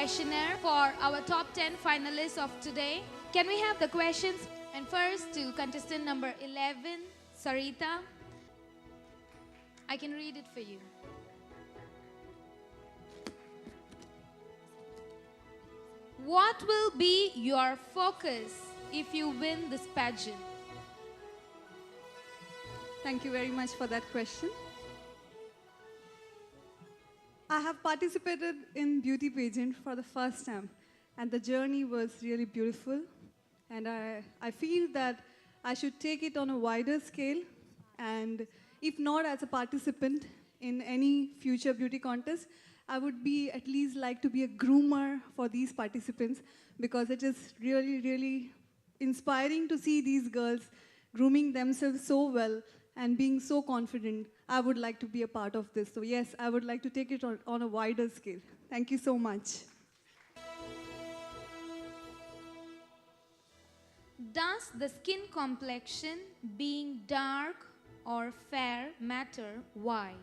questionnaire for our top 10 finalists of today. Can we have the questions? And first to contestant number 11, Sarita. I can read it for you. What will be your focus if you win this pageant? Thank you very much for that question. I have participated in beauty pageant for the first time, and the journey was really beautiful. And I feel that I should take it on a wider scale, and if not as a participant in any future beauty contest, I would be at least like to be a groomer for these participants, because it is really, really inspiring to see these girls grooming themselves so well and being so confident. I would like to be a part of this. So yes, I would like to take it on a wider scale. Thank you so much. Does the skin complexion being dark or fair matter? Why?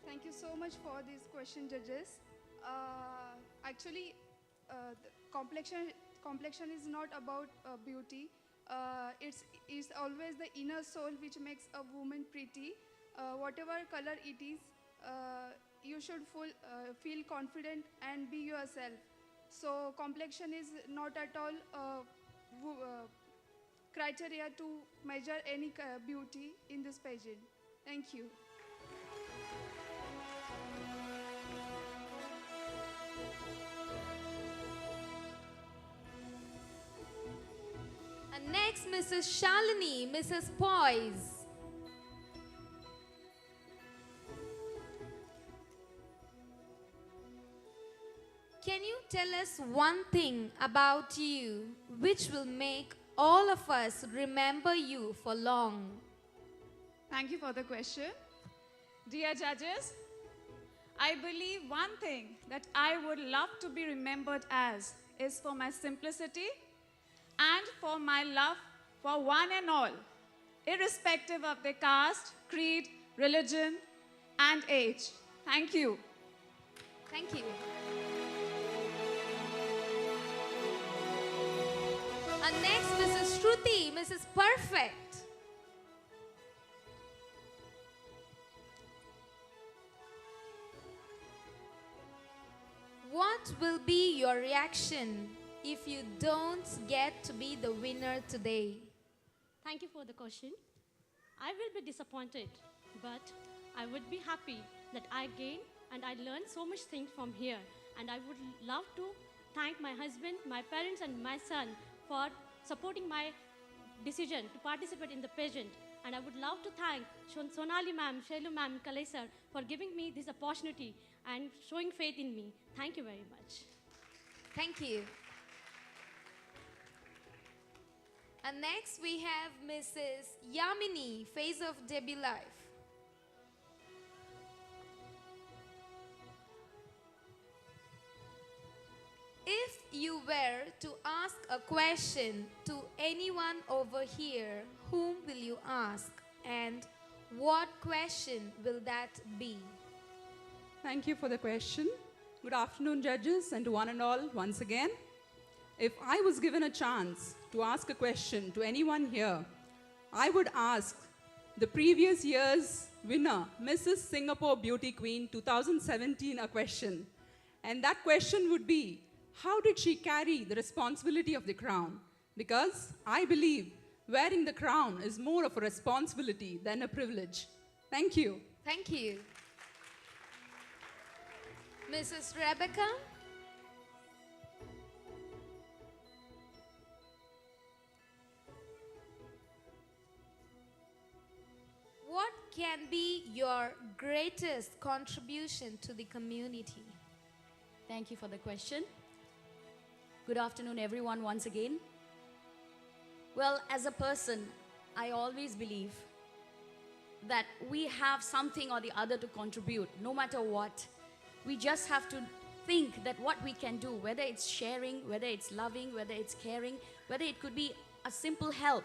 Thank you so much for this question, judges. Actually, the complexion is not about beauty. It's always the inner soul which makes a woman pretty. Whatever color it is, you should feel confident and be yourself. So complexion is not at all criteria to measure any beauty in this pageant. Thank you. And next, Mrs. Shalini, Mrs. Poise. Can you tell us one thing about you which will make all of us remember you for long? Thank you for the question. Dear judges, I believe one thing that I would love to be remembered as is for my simplicity and for my love for one and all, irrespective of their caste, creed, religion, and age. Thank you. Thank you. And next, Mrs. Shruti, Mrs. Perfect. What will be your reaction if you don't get to be the winner today? Thank you for the question. I will be disappointed, but I would be happy that I gained and I learned so much things from here. And I would love to thank my husband, my parents, and my son for supporting my decision to participate in the pageant. And I would love to thank Sonali ma'am, Shailu ma'am, Kalai sir for giving me this opportunity and showing faith in me. Thank you very much. Thank you. And next we have Mrs. Yamini, Face of Debbie Life. If you were to ask a question to anyone over here, whom will you ask? And what question will that be? Thank you for the question. Good afternoon, judges, and to one and all once again. If I was given a chance to ask a question to anyone here, I would ask the previous year's winner, Mrs. Singapore Beauty Queen 2017, a question. And that question would be, how did she carry the responsibility of the crown? Because I believe wearing the crown is more of a responsibility than a privilege. Thank you. Thank you. Mrs. Rebecca? What can be your greatest contribution to the community? Thank you for the question. Good afternoon, everyone, once again. Well, as a person, I always believe that we have something or the other to contribute, no matter what. We just have to think that what we can do, whether it's sharing, whether it's loving, whether it's caring, whether it could be a simple help,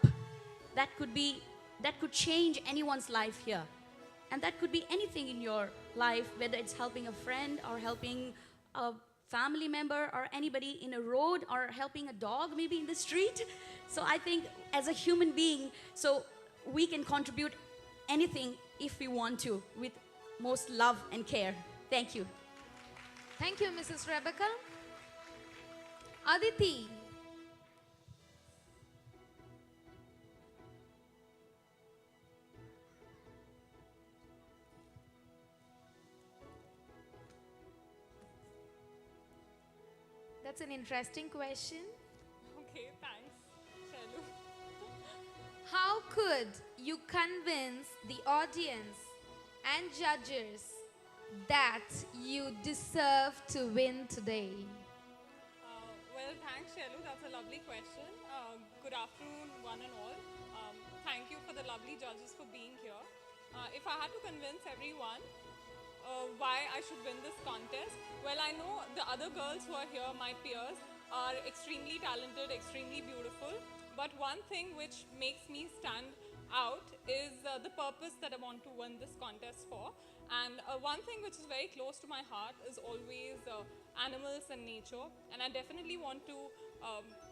that could change anyone's life here. And that could be anything in your life, whether it's helping a friend or helping a family member or anybody in a road or helping a dog maybe in the street. So I think as a human being, so we can contribute anything if we want to with most love and care. Thank you. Thank you, Mrs. Rebecca. Aditi. That's an interesting question. Okay, thanks, Shailu. How could you convince the audience and judges that you deserve to win today? Well, thanks, Shailu. That's a lovely question. Good afternoon, one and all. Thank you for the lovely judges for being here. If I had to convince everyone why I should win this contest, well, I know the other girls who are here, my peers, are extremely talented, extremely beautiful. But one thing which makes me stand out is the purpose that I want to win this contest for. And one thing which is very close to my heart is always animals and nature. And I definitely want to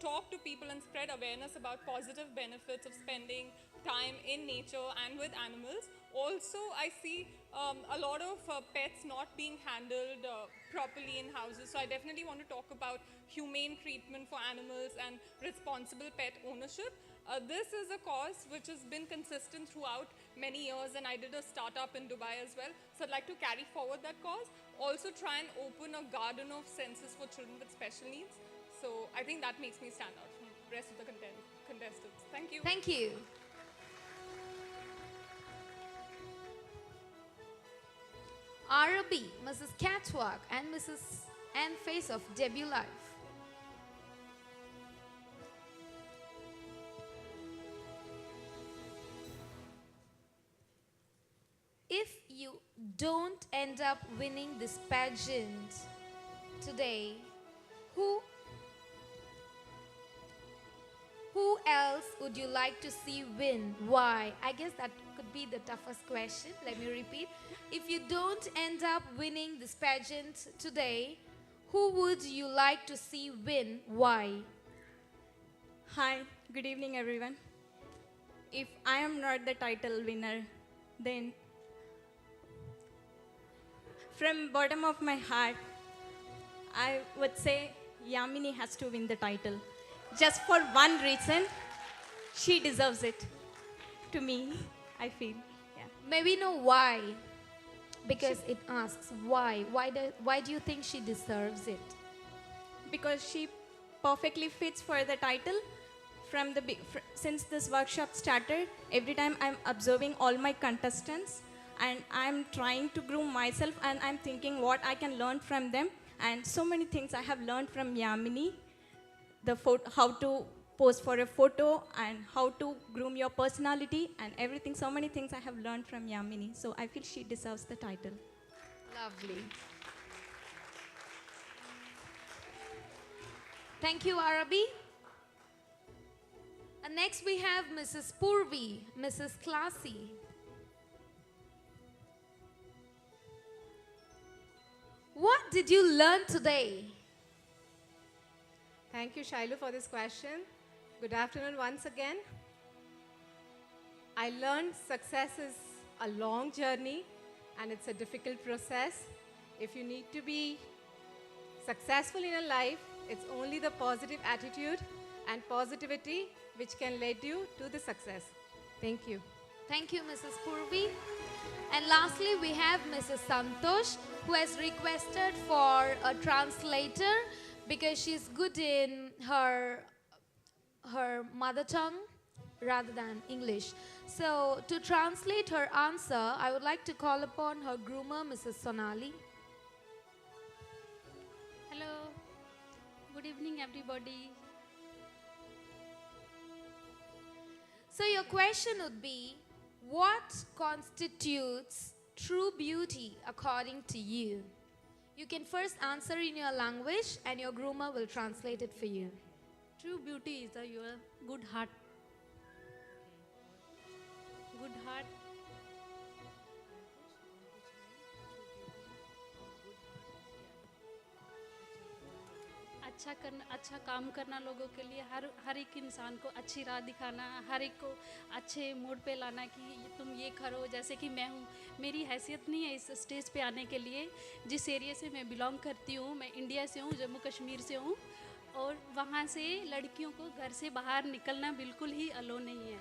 talk to people and spread awareness about positive benefits of spending time in nature and with animals. Also, I see a lot of pets not being handled properly in houses. So I definitely want to talk about humane treatment for animals and responsible pet ownership. This is a cause which has been consistent throughout many years, and I did a startup in Dubai as well. So I'd like to carry forward that cause. Also try and open a garden of senses for children with special needs. So I think that makes me stand out from the rest of the contestants. Thank you. Thank you. Arabi, Mrs. Catwalk, and Mrs. and Face of Debut Life. If you don't end up winning this pageant today, who else would you like to see win? Why? I guess that could be the toughest question. Let me repeat. If you don't end up winning this pageant today, who would you like to see win? Why? Hi, good evening everyone. If I am not the title winner, then from bottom of my heart, I would say Yamini has to win the title. Just for one reason, she deserves it. To me, I feel. Yeah. May we know why? Because it asks why. Why do you think she deserves it? Because she perfectly fits for the title. From the since this workshop started, every time I'm observing all my contestants and I'm trying to groom myself and I'm thinking what I can learn from them, and so many things I have learned from Yamini. How to pose for a photo and how to groom your personality and everything. So many things I have learned from Yamini. So I feel she deserves the title. Lovely. Thank you, Arabi. And next we have Mrs. Purvi, Mrs. Classy. What did you learn today? Thank you, Shailu, for this question. Good afternoon once again. I learned success is a long journey and it's a difficult process. If you need to be successful in a life, it's only the positive attitude and positivity which can lead you to the success. Thank you. Thank you, Mrs. Purvi. And lastly, we have Mrs. Santosh, who has requested for a translator because she's good in her mother tongue rather than English. So to translate her answer, I would like to call upon her groomer, Mrs. Sonali. Hello, good evening everybody. So your question would be, what constitutes true beauty according to you? You can first answer in your language and your groomer will translate it for you. True beauty is your good heart. Good heart. अच्छा काम करना लोगों के लिए, हर एक इंसान को अच्छी राह दिखाना, हर एक को अच्छे मोड पे लाना कि तुम ये करो। जैसे कि मैं हूँ, मेरी हैसियत नहीं है इस स्टेज पे आने के लिए। जिस एरिया से मैं बिलोंग करती हूँ, मैं इंडिया से हूँ, जम्मू कश्मीर से हूँ, और वहाँ से लड़कियों को घर से बाहर निकलना बिल्कुल ही अलो नहीं है।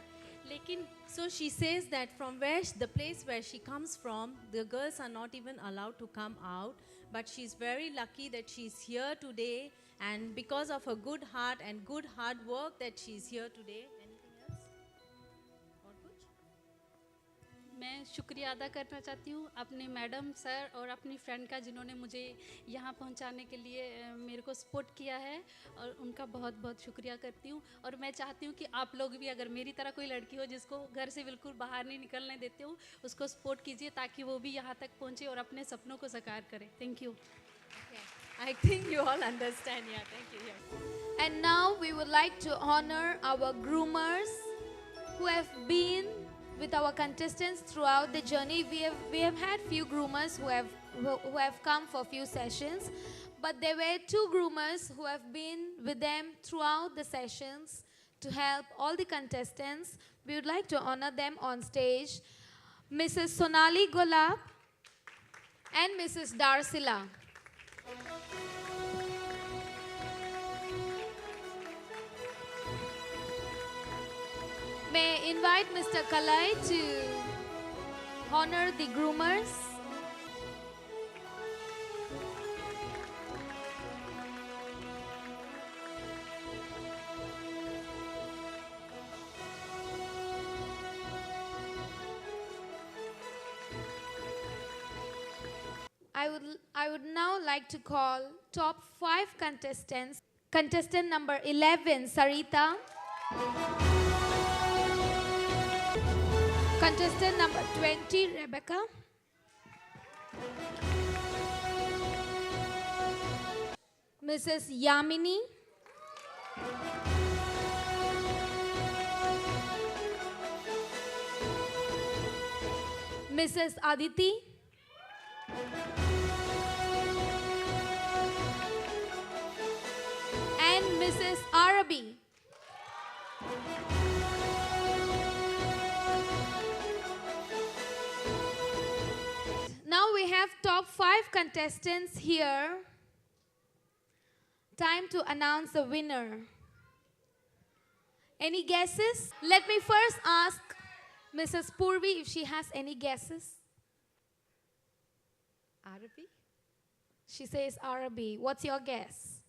लेकिन So she says that from the place where she comes from, the girls are not even allowed to come out. But she's very lucky that she's here today, and because of her good heart and good hard work that she's here today. Anything else? और कुछ? मैं शुक्रिया अदा करना चाहती हूँ अपने madam sir और अपनी फ्रेंड का, जिन्होंने मुझे यहाँ पहुँचाने के लिए मेरे को सपोर्ट किया है, और उनका बहुत बहुत शुक्रिया करती हूँ। और मैं चाहती हूँ कि आप लोग भी, अगर मेरी तरह कोई लड़की हो जिसको घर से बिल्कुल बाहर नहीं निकलने देते हो, उसको सपोर्ट कीजिए ताकि वो भी यहाँ तक पहुँचे और अपने सपनों को साकार करे। Thank you. I think you all understand. Yeah, thank you. Yeah. And now we would like to honor our groomers who have been with our contestants throughout the journey. We have had few groomers who have come for few sessions, but there were two groomers who have been with them throughout the sessions to help all the contestants. We would like to honor them on stage, Mrs. Sonali Golab and Mrs. Darsila. May I invite Mr. Kalai to honor the groomers. I would now like to call top 5 contestants. Contestant number 11, Sarita. Contestant number 20, Rebecca. Mrs. Yamini. Mrs. Aditi. And Mrs. Arabi. Now we have top 5 contestants here. Time to announce the winner. Any guesses? Let me first ask Mrs. Purvi if she has any guesses. Arabi? She says Arabi. What's your guess?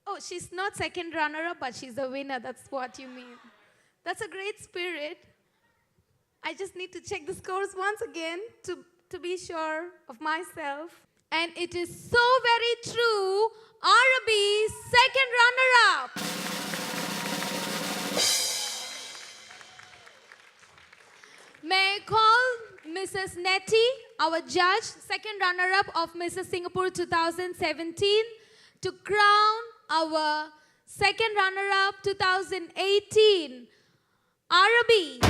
Oh, she's not second runner-up, but she's the winner. That's what you mean. That's a great spirit. I just need to check the scores once again to be sure of myself. And it is so very true. Arabi, second runner-up. May I call Mrs. Nettie, our judge, second runner-up of Mrs. Singapore 2017, to crown our second runner-up 2018, Arabi.